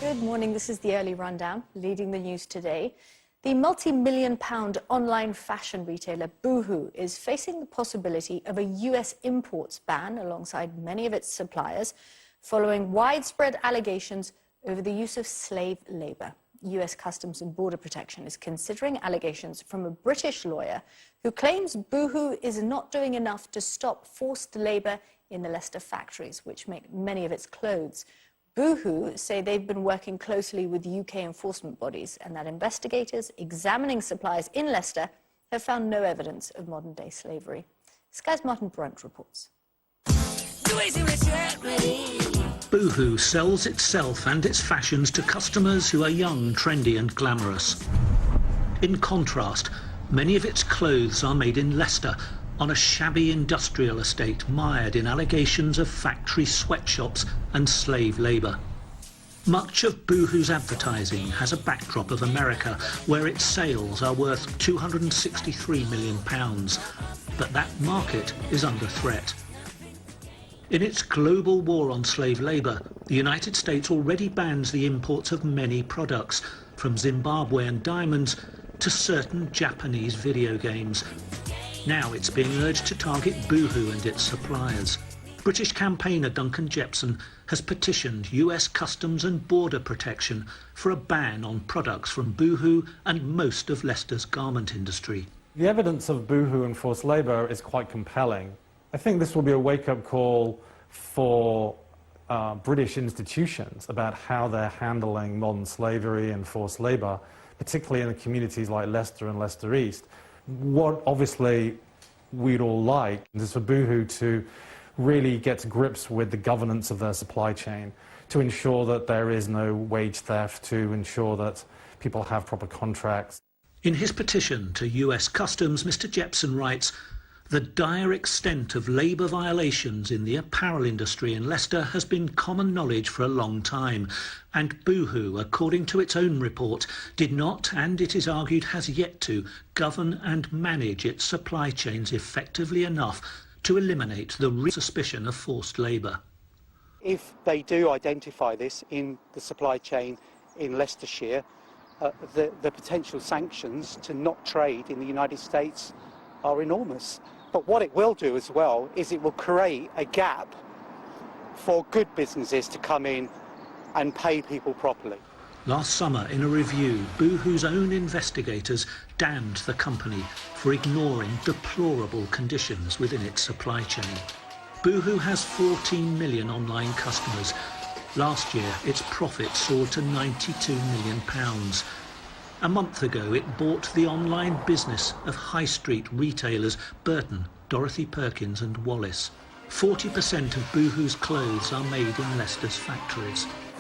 Good morning. This is the early rundown, leading the news today. The multi-million-pound online fashion retailer Boohoo is facing the possibility of a US imports ban alongside many of its suppliers, following widespread allegations over the use of slave labor. US Customs and Border Protection is considering allegations from a British lawyer who claims Boohoo is not doing enough to stop forced labor in the Leicester factories, which make many of its clothes. Boohoo say they've been working closely with UK enforcement bodies and that investigators examining supplies in Leicester have found no evidence of modern-day slavery. Sky's Martin Brunt reports. Boohoo sells itself and its fashions to customers who are young, trendy and glamorous. In contrast, many of its clothes are made in Leicester, on a shabby industrial estate mired in allegations of factory sweatshops and slave labour. Much of Boohoo's advertising has a backdrop of America, where its sales are worth £263 million, but that market is under threat. In its global war on slave labour, the United States already bans the imports of many products, from Zimbabwean diamonds to certain Japanese video games. Now it's being urged to target Boohoo and its suppliers. British campaigner Duncan Jepson has petitioned US Customs and Border Protection for a ban on products from Boohoo and most of Leicester's garment industry. The evidence of Boohoo and forced labour is quite compelling. I think this will be a wake-up call for British institutions about how they're handling modern slavery and forced labour, particularly in the communities like Leicester and Leicester East. What obviously we'd all like is for Boohoo to really get to grips with the governance of their supply chain, to ensure that there is no wage theft, to ensure that people have proper contracts. In his petition to US Customs, Mr. Jepson writes, "The dire extent of labour violations in the apparel industry in Leicester has been common knowledge for a long time, and Boohoo, according to its own report, did not, and it is argued has yet to, govern and manage its supply chains effectively enough to eliminate the real suspicion of forced labour." If they do identify this in the supply chain in Leicestershire, the potential sanctions to not trade in the United States are enormous. But what it will do as well is it will create a gap for good businesses to come in and pay people properly. Last summer, in a review, Boohoo's own investigators damned the company for ignoring deplorable conditions within its supply chain. Boohoo has 14 million online customers. Last year, its profit soared to £92 million. A month ago, it bought the online business of high street retailers Burton, Dorothy Perkins and Wallace. 40% of Boohoo's clothes are made in Leicester's factories.